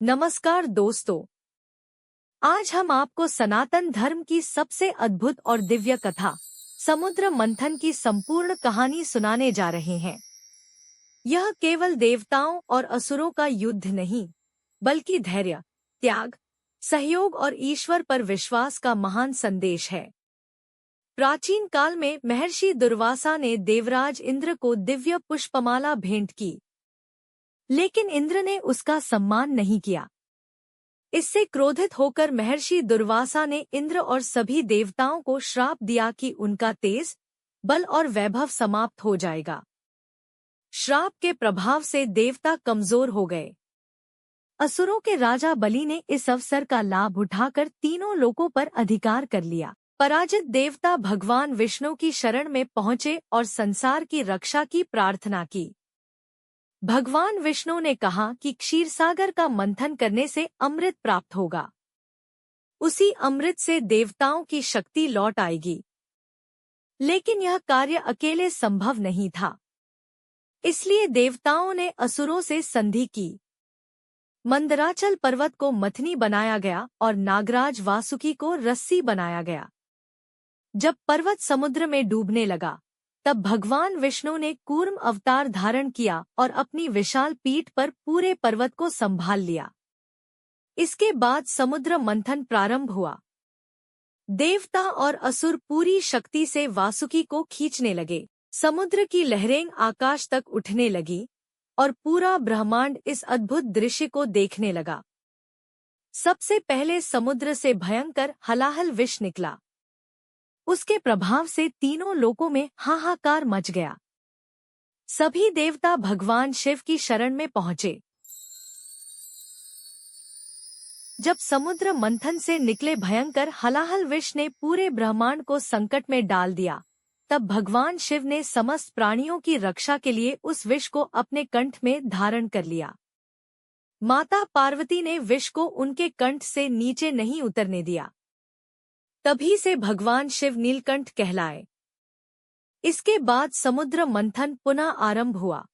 नमस्कार दोस्तों, आज हम आपको सनातन धर्म की सबसे अद्भुत और दिव्य कथा समुद्र मंथन की संपूर्ण कहानी सुनाने जा रहे हैं। यह केवल देवताओं और असुरों का युद्ध नहीं, बल्कि धैर्य, त्याग, सहयोग और ईश्वर पर विश्वास का महान संदेश है। प्राचीन काल में महर्षि दुर्वासा ने देवराज इंद्र को दिव्य पुष्पमाला भेंट की, लेकिन इंद्र ने उसका सम्मान नहीं किया। इससे क्रोधित होकर महर्षि दुर्वासा ने इंद्र और सभी देवताओं को श्राप दिया कि उनका तेज, बल और वैभव समाप्त हो जाएगा। श्राप के प्रभाव से देवता कमजोर हो गए। असुरों के राजा बलि ने इस अवसर का लाभ उठाकर तीनों लोकों पर अधिकार कर लिया। पराजित देवता भगवान विष्णु की शरण में पहुंचे और संसार की रक्षा की प्रार्थना की। भगवान विष्णु ने कहा कि क्षीरसागर का मंथन करने से अमृत प्राप्त होगा। उसी अमृत से देवताओं की शक्ति लौट आएगी। लेकिन यह कार्य अकेले संभव नहीं था, इसलिए देवताओं ने असुरों से संधि की। मंदराचल पर्वत को मथनी बनाया गया और नागराज वासुकी को रस्सी बनाया गया। जब पर्वत समुद्र में डूबने लगा, तब भगवान विष्णु ने कूर्म अवतार धारण किया और अपनी विशाल पीठ पर पूरे पर्वत को संभाल लिया। इसके बाद समुद्र मंथन प्रारंभ हुआ। देवता और असुर पूरी शक्ति से वासुकी को खींचने लगे। समुद्र की लहरें आकाश तक उठने लगी और पूरा ब्रह्मांड इस अद्भुत दृश्य को देखने लगा। सबसे पहले समुद्र से भयंकर हलाहल विष निकला। उसके प्रभाव से तीनों लोकों में हाहाकार मच गया। सभी देवता भगवान शिव की शरण में पहुंचे। जब समुद्र मंथन से निकले भयंकर हलाहल विष ने पूरे ब्रह्मांड को संकट में डाल दिया, तब भगवान शिव ने समस्त प्राणियों की रक्षा के लिए उस विष को अपने कंठ में धारण कर लिया। माता पार्वती ने विष को उनके कंठ से नीचे नहीं उतरने दिया। तभी से भगवान शिव नीलकंठ कहलाए। इसके बाद समुद्र मंथन पुनः आरंभ हुआ।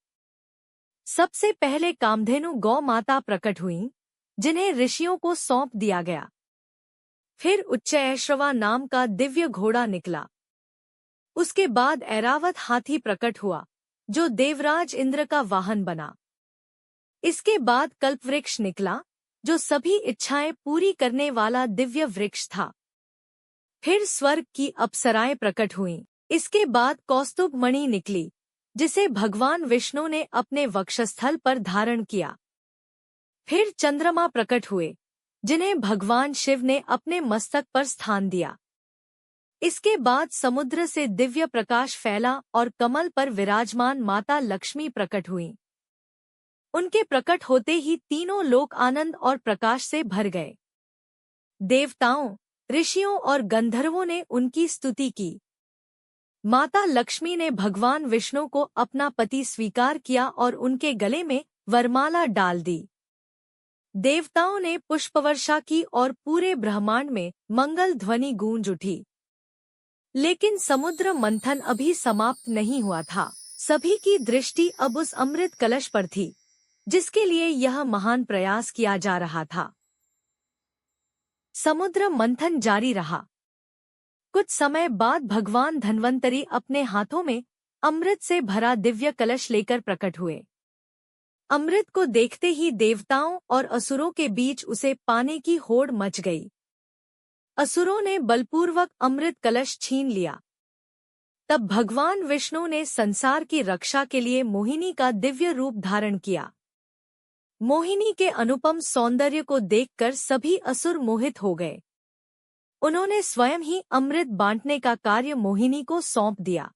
सबसे पहले कामधेनु गौ माता प्रकट हुईं, जिन्हें ऋषियों को सौंप दिया गया। फिर उच्चैश्रवा नाम का दिव्य घोड़ा निकला। उसके बाद ऐरावत हाथी प्रकट हुआ, जो देवराज इंद्र का वाहन बना। इसके बाद कल्पवृक्ष निकला, जो सभी इच्छाएं पूरी करने वाला दिव्य वृक्ष था। फिर स्वर्ग की अप्सराएं प्रकट हुईं। इसके बाद कौस्तुभ मणि निकली, जिसे भगवान विष्णु ने अपने वक्षस्थल पर धारण किया। फिर चंद्रमा प्रकट हुए, जिन्हें भगवान शिव ने अपने मस्तक पर स्थान दिया। इसके बाद समुद्र से दिव्य प्रकाश फैला और कमल पर विराजमान माता लक्ष्मी प्रकट हुईं। उनके प्रकट होते ही तीनों लोक आनंद और प्रकाश से भर गए। देवताओं, ऋषियों और गंधर्वों ने उनकी स्तुति की। माता लक्ष्मी ने भगवान विष्णु को अपना पति स्वीकार किया और उनके गले में वरमाला डाल दी। देवताओं ने पुष्पवर्षा की और पूरे ब्रह्मांड में मंगल ध्वनि गूंज उठी। लेकिन समुद्र मंथन अभी समाप्त नहीं हुआ था। सभी की दृष्टि अब उस अमृत कलश पर थी, जिसके लिए यह महान प्रयास किया जा रहा था। समुद्र मंथन जारी रहा। कुछ समय बाद भगवान धन्वंतरी अपने हाथों में अमृत से भरा दिव्य कलश लेकर प्रकट हुए। अमृत को देखते ही देवताओं और असुरों के बीच उसे पाने की होड़ मच गई। असुरों ने बलपूर्वक अमृत कलश छीन लिया। तब भगवान विष्णु ने संसार की रक्षा के लिए मोहिनी का दिव्य रूप धारण किया। मोहिनी के अनुपम सौंदर्य को देखकर सभी असुर मोहित हो गए। उन्होंने स्वयं ही अमृत बांटने का कार्य मोहिनी को सौंप दिया।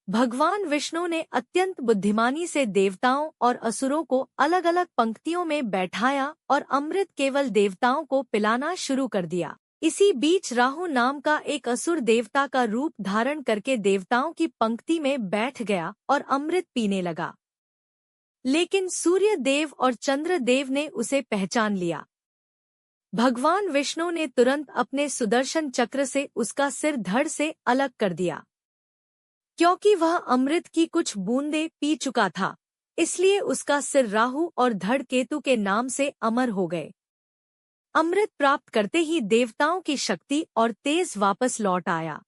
भगवान विष्णु ने अत्यंत बुद्धिमानी से देवताओं और असुरों को अलग अलग पंक्तियों में बैठाया और अमृत केवल देवताओं को पिलाना शुरू कर दिया। इसी बीच राहु नाम का एक असुर देवता का रूप धारण करके देवताओं की पंक्ति में बैठ गया और अमृत पीने लगा। लेकिन सूर्य देव और चंद्र देव ने उसे पहचान लिया। भगवान विष्णु ने तुरंत अपने सुदर्शन चक्र से उसका सिर धड़ से अलग कर दिया। क्योंकि वह अमृत की कुछ बूंदें पी चुका था, इसलिए उसका सिर राहु और धड़ केतु के नाम से अमर हो गए। अमृत प्राप्त करते ही देवताओं की शक्ति और तेज वापस लौट आया।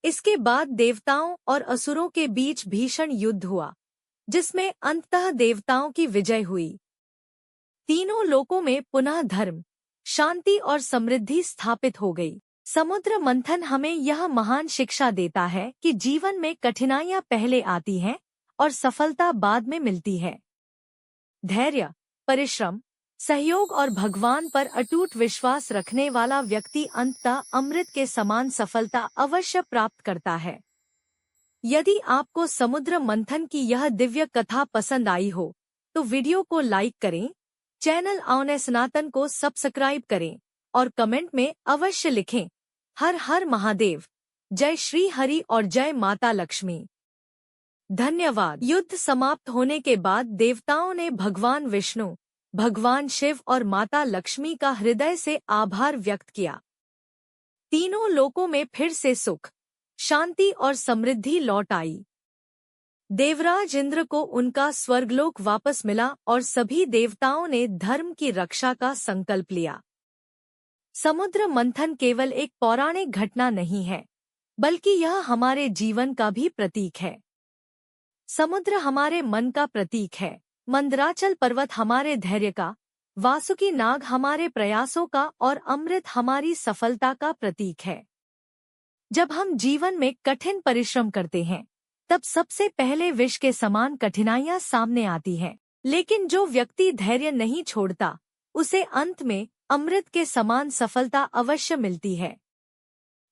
इसके बाद देवताओं और असुरों के बीच भीषण युद्ध हुआ, जिसमें अंततः देवताओं की विजय हुई। तीनों लोकों में पुनः धर्म, शांति और समृद्धि स्थापित हो गई। समुद्र मंथन हमें यह महान शिक्षा देता है कि जीवन में कठिनाइयां पहले आती हैं और सफलता बाद में मिलती है। धैर्य, परिश्रम, सहयोग और भगवान पर अटूट विश्वास रखने वाला व्यक्ति अंततः अमृत के समान सफलता अवश्य प्राप्त करता है। यदि आपको समुद्र मंथन की यह दिव्य कथा पसंद आई हो, तो वीडियो को लाइक करें, चैनल ऑन सनातन को सब्सक्राइब करें और कमेंट में अवश्य लिखें, हर हर महादेव, जय श्री हरि और जय माता लक्ष्मी। धन्यवाद। युद्ध समाप्त होने के बाद देवताओं ने भगवान विष्णु, भगवान शिव और माता लक्ष्मी का हृदय से आभार व्यक्त किया। तीनों लोकों में फिर से सुख, शांति और समृद्धि लौट आई। देवराज इंद्र को उनका स्वर्गलोक वापस मिला और सभी देवताओं ने धर्म की रक्षा का संकल्प लिया। समुद्र मंथन केवल एक पौराणिक घटना नहीं है, बल्कि यह हमारे जीवन का भी प्रतीक है। समुद्र हमारे मन का प्रतीक है, मंदराचल पर्वत हमारे धैर्य का, वासुकी नाग हमारे प्रयासों का और अमृत हमारी सफलता का प्रतीक है। जब हम जीवन में कठिन परिश्रम करते हैं, तब सबसे पहले विष के समान कठिनाइयां सामने आती हैं, लेकिन जो व्यक्ति धैर्य नहीं छोड़ता, उसे अंत में अमृत के समान सफलता अवश्य मिलती है।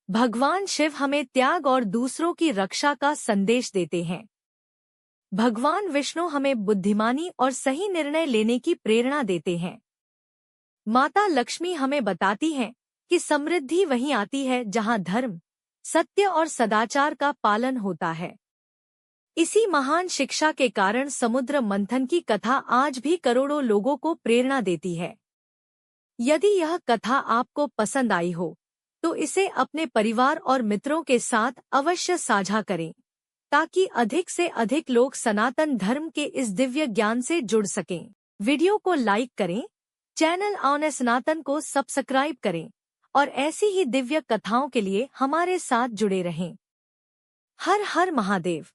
भगवान शिव हमें त्याग और दूसरों की रक्षा का संदेश देते हैं। भगवान विष्णु हमें बुद्धिमानी और सही निर्णय लेने की प्रेरणा देते हैं। माता लक्ष्मी हमें बताती हैं कि समृद्धि वहीं आती है जहां धर्म, सत्य और सदाचार का पालन होता है। इसी महान शिक्षा के कारण समुद्र मंथन की कथा आज भी करोड़ों लोगों को प्रेरणा देती है। यदि यह कथा आपको पसंद आई हो, तो इसे अपने परिवार और मित्रों के साथ अवश्य साझा करें, ताकि अधिक से अधिक लोग सनातन धर्म के इस दिव्य ज्ञान से जुड़ सकें। वीडियो को लाइक करें, चैनल ऑन सनातन को सब्सक्राइब करें और ऐसी ही दिव्य कथाओं के लिए हमारे साथ जुड़े रहें। हर हर महादेव।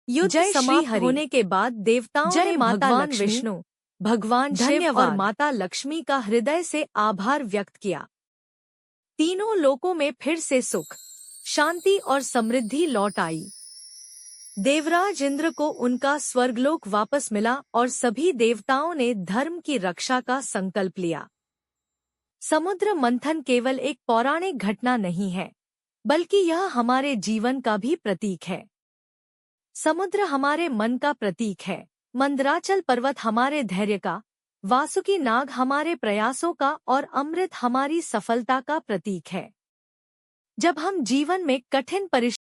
युद्ध समाप्त होने के बाद देवताओं ने भगवान विष्णु, भगवान शिव और माता लक्ष्मी का हृदय से आभार व्यक्त किया। तीनों लोकों में फिर से सुख, शांति और समृद्धि लौट आई। देवराज इंद्र को उनका स्वर्गलोक वापस मिला और सभी देवताओं ने धर्म की रक्षा का संकल्प लिया। समुद्र मंथन केवल एक पौराणिक घटना नहीं है, बल्कि यह हमारे जीवन का भी प्रतीक है। समुद्र हमारे मन का प्रतीक है, मंदराचल पर्वत हमारे धैर्य का, वासुकी नाग हमारे प्रयासों का और अमृत हमारी सफलता का प्रतीक है। जब हम जीवन में कठिन परिश्रम